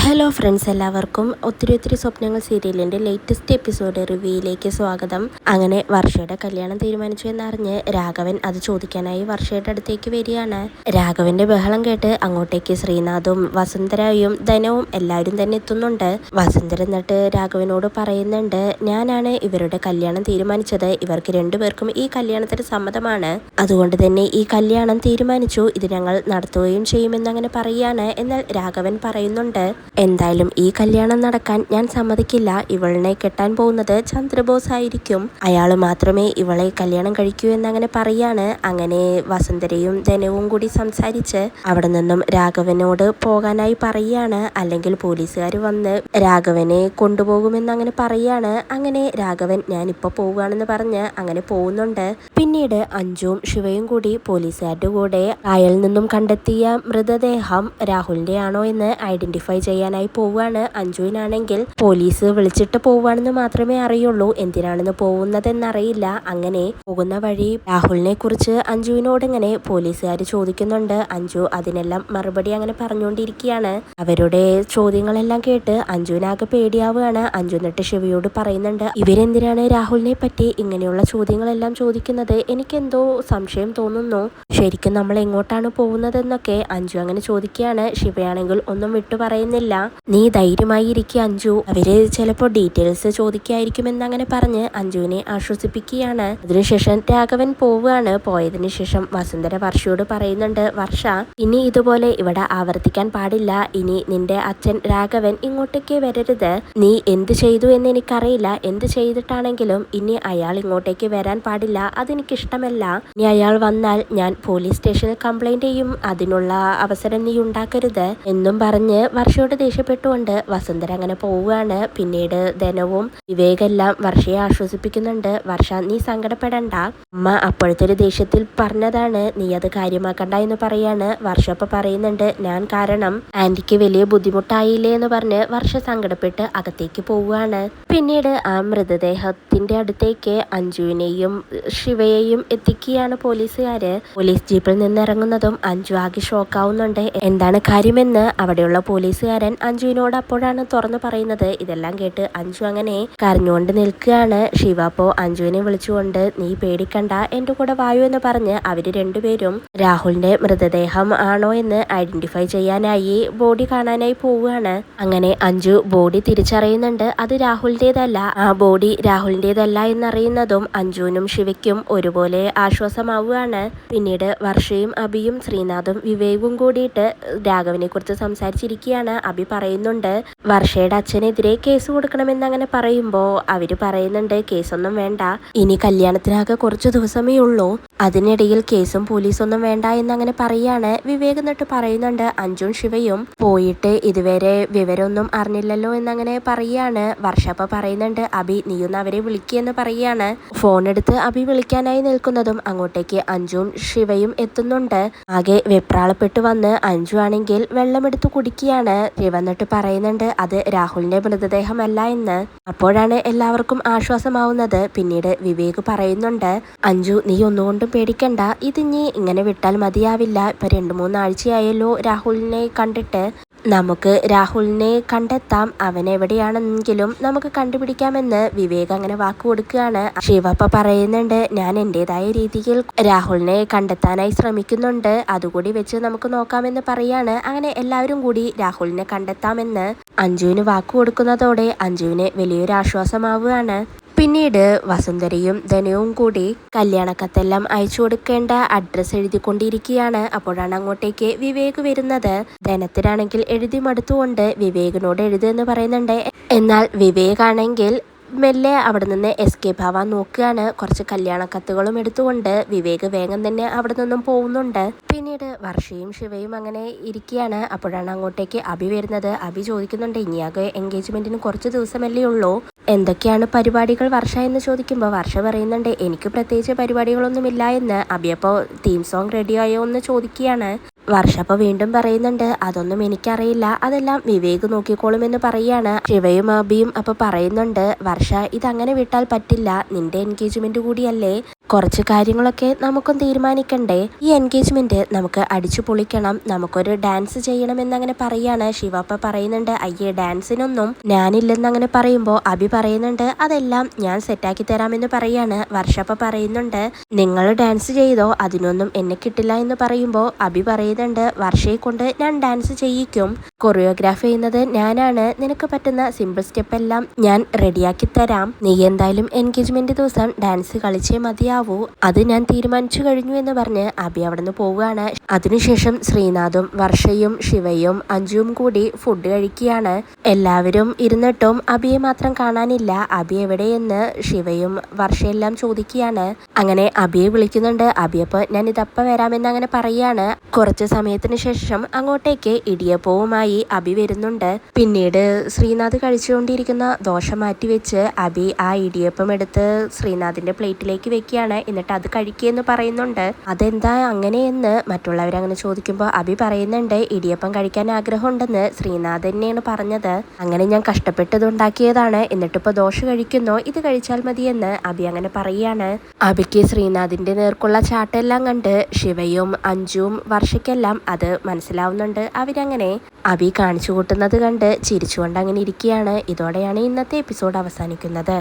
Hello friends, എല്ലാവർക്കും ഒത്തിരി സ്വപ്നങ്ങൾ സീരിയലിൻ്റെ ലേറ്റസ്റ്റ് എപ്പിസോഡ് റിവ്യൂയിലേക്ക് സ്വാഗതം. അങ്ങനെ വർഷയുടെ കല്യാണം തീരുമാനിച്ചു എന്നറിഞ്ഞ് രാഘവൻ അത് ചോദിക്കാനായി വർഷയുടെ അടുത്തേക്ക് വരികയാണ്. രാഘവന്റെ ബഹളം കേട്ട് അങ്ങോട്ടേക്ക് ശ്രീനാഥും വസുന്ധരയും ധനവും എല്ലാവരും തന്നെ എത്തുന്നുണ്ട്. വസുന്ധര എന്നിട്ട് രാഘവനോട് പറയുന്നുണ്ട്, ഞാനാണ് ഇവരുടെ കല്യാണം തീരുമാനിച്ചത്, ഇവർക്ക് രണ്ടുപേർക്കും ഈ കല്യാണത്തിന് സമ്മതമാണ്, അതുകൊണ്ട് തന്നെ ഈ കല്യാണം തീരുമാനിച്ചു, ഇത് ഞങ്ങൾ നടത്തുകയും ചെയ്യുമെന്ന് അങ്ങനെ പറയാണ്. എന്നാൽ രാഘവൻ പറയുന്നുണ്ട്, എന്തായാലും ഈ കല്യാണം നടക്കാൻ ഞാൻ സമ്മതിക്കില്ല, ഇവളിനെ കെട്ടാൻ പോകുന്നത് ചന്ദ്രബോസ് ആയിരിക്കും, അയാൾ മാത്രമേ ഇവളെ കല്യാണം കഴിക്കൂ എന്നങ്ങനെ പറയാണ്. അങ്ങനെ വസുന്ധരയും ധനവും കൂടി സംസാരിച്ച് അവിടെ നിന്നും രാഘവനോട് പോകാനായി പറയാണ്, അല്ലെങ്കിൽ പോലീസുകാർ വന്ന് രാഘവനെ കൊണ്ടുപോകുമെന്ന് അങ്ങനെ പറയാണ്. അങ്ങനെ രാഘവൻ ഞാനിപ്പോൾ പോവുകയാണെന്ന് പറഞ്ഞ് അങ്ങനെ പോകുന്നുണ്ട്. പിന്നീട് അഞ്ജുവും ശിവയും കൂടി പോലീസുകാരുടെ കൂടെ കായലിൽ നിന്നും കണ്ടെത്തിയ മൃതദേഹം രാഹുലിന്റെ ആണോ എന്ന് ഐഡന്റിഫൈ ചെയ്യാനായി പോവുകയാണ്. അഞ്ജുവിനാണെങ്കിൽ പോലീസ് വിളിച്ചിട്ട് പോവുകയാണെന്ന് മാത്രമേ അറിയുള്ളൂ, എന്തിനാണെന്ന് പോകുന്നതെന്നറിയില്ല. അങ്ങനെ പോകുന്ന വഴി രാഹുലിനെ കുറിച്ച് അഞ്ജുവിനോട് ഇങ്ങനെ പോലീസുകാർ ചോദിക്കുന്നുണ്ട്. അഞ്ജു അതിനെല്ലാം മറുപടി അങ്ങനെ പറഞ്ഞുകൊണ്ടിരിക്കുകയാണ്. അവരുടെ ചോദ്യങ്ങളെല്ലാം കേട്ട് അഞ്ജുവിനാകെ പേടിയാവുകയാണ്. അഞ്ജു എന്നിട്ട് ശിവയോട് പറയുന്നുണ്ട്, ഇവരെന്തിനാണ് രാഹുലിനെ പറ്റി ഇങ്ങനെയുള്ള ചോദ്യങ്ങളെല്ലാം ചോദിക്കുന്നത്, എനിക്കെന്തോ സംശയം തോന്നുന്നു, ശരിക്കും നമ്മൾ എങ്ങോട്ടാണ് പോകുന്നതെന്നൊക്കെ അഞ്ജു അങ്ങനെ ചോദിക്കുകയാണ്. ശിവയാണെങ്കിൽ ഒന്നും വിട്ടു പറയുന്നില്ല. നീ ധൈര്യമായി ഇരിക്കുക അഞ്ജു, അവര് ചിലപ്പോൾ ഡീറ്റെയിൽസ് ചോദിക്കായിരിക്കുമെന്ന് അങ്ങനെ പറഞ്ഞ് അഞ്ജുവിനെ ആശ്വസിപ്പിക്കുകയാണ്. അതിനുശേഷം രാഘവൻ പോവുകയാണ്. പോയതിനു ശേഷം വസുന്ധര വർഷയോട് പറയുന്നുണ്ട്, വർഷ, ഇനി ഇതുപോലെ ഇവിടെ ആവർത്തിക്കാൻ പാടില്ല, ഇനി നിന്റെ അച്ഛൻ രാഘവൻ ഇങ്ങോട്ടേക്ക് വരരുത്, നീ എന്ത് ചെയ്തു എന്ന് എനിക്കറിയില്ല, എന്ത് ചെയ്തിട്ടാണെങ്കിലും ഇനി അയാൾ ഇങ്ങോട്ടേക്ക് വരാൻ പാടില്ല, അതെനിക്കിഷ്ടമല്ല, ഇനി അയാൾ വന്നാൽ ഞാൻ പോലീസ് സ്റ്റേഷനിൽ കംപ്ലൈന്റ് ചെയ്യും, അതിനുള്ള അവസരം നീ ഉണ്ടാക്കരുത് എന്നും പറഞ്ഞ് വർഷയോട് ദേഷ്യപ്പെട്ടുകൊണ്ട് വസുന്ധര അങ്ങനെ പോവുകയാണ്. പിന്നീട് ധനവും വിവേകെല്ലാം വർഷയെ ആശ്വസിപ്പിക്കുന്നുണ്ട്. വർഷ, നീ സങ്കടപ്പെടണ്ട, അമ്മ അപ്പോഴത്തെ ഒരു ദേഷ്യത്തിൽ പറഞ്ഞതാണ്, നീ അത് കാര്യമാക്കണ്ട എന്ന് പറയാണ്. വർഷ അപ്പൊ പറയുന്നുണ്ട്, ഞാൻ കാരണം ആന്റിക്ക് വലിയ ബുദ്ധിമുട്ടായില്ലേ എന്ന് പറഞ്ഞ് വർഷ സങ്കടപ്പെട്ട് അകത്തേക്ക് പോവുകയാണ്. പിന്നീട് ആ മൃതദേഹത്തിന്റെ അടുത്തേക്ക് അഞ്ജുവിനെയും ശിവയെയും എത്തിക്കുകയാണ് പോലീസുകാര്. പോലീസ് ജീപ്പിൽ നിന്ന് ഇറങ്ങുന്നതും അഞ്ജു ആകെ ഷോക്കാവുന്നുണ്ട്. എന്താണ് കാര്യമെന്ന് അവിടെയുള്ള പോലീസുകാരൻ അഞ്ജുവിനോട് അപ്പോഴാണ് തുറന്നു പറയുന്നത്. ഇതെല്ലാം കേട്ട് അഞ്ജു അങ്ങനെ കരഞ്ഞുകൊണ്ട് നിൽക്കുകയാണ്. ശിവ അപ്പോ അഞ്ജുവിനെ വിളിച്ചുകൊണ്ട്, നീ പേടിക്കണ്ട, എന്റെ കൂടെ വായു എന്ന് പറഞ്ഞ് അവര് രണ്ടുപേരും രാഹുലിന്റെ മൃതദേഹം ആണോ എന്ന് ഐഡന്റിഫൈ ചെയ്യാനായി ബോഡി കാണാനായി പോവുകയാണ്. അങ്ങനെ അഞ്ജു ബോഡി തിരിച്ചറിയുന്നുണ്ട്, അത് രാഹുലിന്റേതല്ല, ആ ബോഡി രാഹുലിന്റേതല്ല എന്നറിയുന്നതും അഞ്ജുവിനും ശിവയ്ക്കും ഒരുപോലെ ആശ്വാസമാവുകയാണ്. പിന്നീട് വർഷയും അഭിയും ശ്രീനാഥും വിവേകും കൂടിയിട്ട് രാഘവനെ കുറിച്ച് സംസാരിച്ചിരിക്കുകയാണ്. അഭി പറയുന്നുണ്ട്, വർഷയുടെ അച്ഛനെതിരെ കേസ് കൊടുക്കണമെന്ന് അങ്ങനെ പറയുമ്പോൾ അവര് പറയുന്നുണ്ട്, കേസൊന്നും വേണ്ട, ഇനി കല്യാണത്തിനാകെ കുറച്ചു ദിവസമേ ഉള്ളൂ, അതിനിടയിൽ കേസും പോലീസൊന്നും വേണ്ട എന്നങ്ങനെ പറയാണ്. വിവേക് എന്നിട്ട് പറയുന്നുണ്ട്, അഞ്ജും ശിവയും പോയിട്ട് ഇതുവരെ വിവരമൊന്നും അറിഞ്ഞില്ലല്ലോ എന്നങ്ങനെ പറയാണ്. വർഷ അപ്പൊ പറയുന്നുണ്ട്, അഭി നീയൊന്ന് അവരെ വിളിക്കുകയെന്ന് പറയാണ്. ഫോൺ എടുത്ത് അഭി വിളിക്കാനായി നിൽക്കുന്നതും അങ്ങോട്ടേക്ക് അഞ്ജുവും ശിവയും എത്തുന്നുണ്ട്. ആകെ വെപ്രാളപ്പെട്ട് വന്ന് അഞ്ജു ആണെങ്കിൽ വെള്ളമെടുത്ത് കുടിക്കുകയാണ്. ശിവ എന്നിട്ട് പറയുന്നുണ്ട്, അത് രാഹുലിന്റെ മൃതദേഹമല്ല എന്ന്. അപ്പോഴാണ് എല്ലാവർക്കും ആശ്വാസമാവുന്നത്. പിന്നീട് വിവേക് പറയുന്നുണ്ട്, അഞ്ജു നീ ഒന്നുകൊണ്ടും പേടിക്കണ്ട, ഇത് നീ ഇങ്ങനെ വിട്ടാൽ മതിയാവില്ല, ഇപ്പൊ 2-3 ആഴ്ചയായല്ലോ രാഹുലിനെ കണ്ടിട്ട്, നമുക്ക് രാഹുലിനെ കണ്ടെത്താം, അവൻ എവിടെയാണെങ്കിലും നമുക്ക് കണ്ടുപിടിക്കാമെന്ന് വിവേക് അങ്ങനെ വാക്ക് കൊടുക്കുകയാണ്. ശിവ അപ്പ പറയുന്നുണ്ട്, ഞാൻ എന്റേതായ രീതിയിൽ രാഹുലിനെ കണ്ടെത്താനായി ശ്രമിക്കുന്നുണ്ട്, അതുകൂടി വെച്ച് നമുക്ക് നോക്കാമെന്ന് പറയാണ്. അങ്ങനെ എല്ലാവരും കൂടി രാഹുലിനെ കണ്ടെത്താമെന്ന് അഞ്ജുവിന് വാക്ക് കൊടുക്കുന്നതോടെ അഞ്ജുവിന് വലിയൊരു ആശ്വാസമാവുകയാണ്. പിന്നീട് വസുന്ധരയും ധനവും കൂടി കല്യാണക്കത്തെല്ലാം അയച്ചു കൊടുക്കേണ്ട അഡ്രസ്സ് എഴുതിക്കൊണ്ടിരിക്കുകയാണ്. അപ്പോഴാണ് അങ്ങോട്ടേക്ക് വിവേക് വരുന്നത്. ധനത്തിനാണെങ്കിൽ എഴുതി മടുത്തുകൊണ്ട് വിവേകിനോട് എഴുതെന്ന് പറയുന്നുണ്ട്. എന്നാൽ വിവേക് ആണെങ്കിൽ മെല്ലെ അവിടെ നിന്ന് എസ്കേപ്പ് ആവാൻ നോക്കുകയാണ്. കുറച്ച് കല്യാണക്കത്തുകളും എടുത്തുകൊണ്ട് വിവേക് വേഗം തന്നെ അവിടെ നിന്നും പോകുന്നുണ്ട്. പിന്നീട് വർഷയും ശിവയും അങ്ങനെ ഇരിക്കുകയാണ്. അപ്പോഴാണ് അങ്ങോട്ടേക്ക് അഭി വരുന്നത്. അഭി ചോദിക്കുന്നുണ്ട്, ഇനിയാകെ എൻഗേജ്മെന്റിന് കുറച്ച് ദിവസമല്ലേ ഉള്ളൂ, എന്തൊക്കെയാണ് പരിപാടികൾ വർഷ എന്ന് ചോദിക്കുമ്പോൾ വർഷ പറയുന്നുണ്ട്, എനിക്ക് പ്രത്യേകിച്ച് പരിപാടികളൊന്നുമില്ല എന്ന്. അഭി അപ്പോൾ തീം സോങ് റെഡിയായോ എന്ന് ചോദിക്കുകയാണ്. വർഷ അപ്പോൾ വീണ്ടും പറയുന്നുണ്ട്, അതൊന്നും എനിക്കറിയില്ല, അതെല്ലാം വിവേക് നോക്കിക്കോളുമെന്ന് പറയാണ്. ശിവയും അഭിയും അപ്പോൾ പറയുന്നുണ്ട്, വർഷ ഇതങ്ങനെ വിട്ടാൽ പറ്റില്ല, നിന്റെ എൻഗേജ്മെന്റ് കൂടിയല്ലേ, കുറച്ച് കാര്യങ്ങളൊക്കെ നമുക്കും തീരുമാനിക്കണ്ടേ. ഈ എൻഗേജ്മെന്റ് നമുക്ക് അടിച്ചു പൊളിക്കണം, നമുക്കൊരു ഡാൻസ് ചെയ്യണം എന്നങ്ങനെ പറയാണ്. ശിവപ്പ പറയുന്നുണ്ട് അയ്യേ ഡാൻസിനൊന്നും ഞാനില്ലെന്ന് അങ്ങനെ പറയുമ്പോൾ അഭി പറയുന്നുണ്ട് അതെല്ലാം ഞാൻ സെറ്റാക്കി തരാമെന്ന് പറയാണ്. വർഷപ്പ പറയുന്നുണ്ട് നിങ്ങൾ ഡാൻസ് ചെയ്തോ, അതിനൊന്നും എന്നെ കിട്ടില്ല എന്ന് പറയുമ്പോൾ അഭി പറയുന്നുണ്ട് വർഷയെ കൊണ്ട് ഞാൻ ഡാൻസ് ചെയ്യിക്കും, കൊറിയോഗ്രാഫ് ചെയ്യുന്നത് ഞാനാണ്, നിനക്ക് പറ്റുന്ന സിമ്പിൾ സ്റ്റെപ്പ് എല്ലാം ഞാൻ റെഡിയാക്കി തരാം, നീ എന്തായാലും എൻഗേജ്മെന്റ് ദിവസം ഡാൻസ് കളിച്ചേ മതിയാവൂ, അത് ഞാൻ തീരുമാനിച്ചു കഴിഞ്ഞു എന്ന് പറഞ്ഞ് അഭി അവിടെ നിന്ന് പോവുകയാണ്. അതിനുശേഷം ശ്രീനാഥും വർഷയും ശിവയും അഞ്ജുവും കൂടി ഫുഡ് കഴിക്കുകയാണ്. എല്ലാവരും ഇരുന്നിട്ടും അഭിയെ മാത്രം കാണാനില്ല, അഭി എവിടെയെന്ന് ശിവയും വർഷയെല്ലാം ചോദിക്കുകയാണ്. അങ്ങനെ അഭിയെ വിളിക്കുന്നുണ്ട്. അഭിയപ്പോൾ ഞാൻ ഇതപ്പ വരാമെന്ന് അങ്ങനെ പറയാണ്. കുറച്ച് സമയത്തിന് ശേഷം അങ്ങോട്ടേക്ക് ഇടിയപ്പവുമായി അഭി വരുന്നുണ്ട്. പിന്നീട് ശ്രീനാഥ് കഴിച്ചുകൊണ്ടിരിക്കുന്ന ദോശ മാറ്റി വെച്ച് അഭി ആ ഇടിയപ്പം എടുത്ത് ശ്രീനാഥിന്റെ പ്ലേറ്റിലേക്ക് വെക്കുകയാണ്. എന്നിട്ട് അത് കഴിക്കുകയെന്ന് പറയുന്നുണ്ട്. അതെന്താ അങ്ങനെയെന്ന് മറ്റുള്ളവരങ്ങനെ ചോദിക്കുമ്പോൾ അഭി പറയുന്നുണ്ട് ഇടിയപ്പം കഴിക്കാൻ ആഗ്രഹമുണ്ടെന്ന് ശ്രീനാഥ് തന്നെയാണ് പറഞ്ഞത്, അങ്ങനെ ഞാൻ കഷ്ടപ്പെട്ടത് ഉണ്ടാക്കിയതാണ്, എന്നിട്ടിപ്പോൾ ദോശ കഴിക്കുന്നു, ഇത് കഴിച്ചാൽ മതിയെന്ന് അഭി അങ്ങനെ പറയുകയാണ്. അഭിക്ക് ശ്രീനാഥിന്റെ നേർക്കുള്ള ചാട്ടെല്ലാം കണ്ട് ശിവയും അഞ്ജുവും വർഷയ്ക്കെല്ലാം അത് മനസ്സിലാവുന്നുണ്ട്. അവരങ്ങനെ അഭി കാണിച്ചു കൂട്ടുന്നത് കണ്ട് ചിരിച്ചുകൊണ്ട് അങ്ങനെ ഇരിക്കുകയാണ്. ഇതോടെയാണ് ഇന്നത്തെ എപ്പിസോഡ് അവസാനിക്കുന്നത്.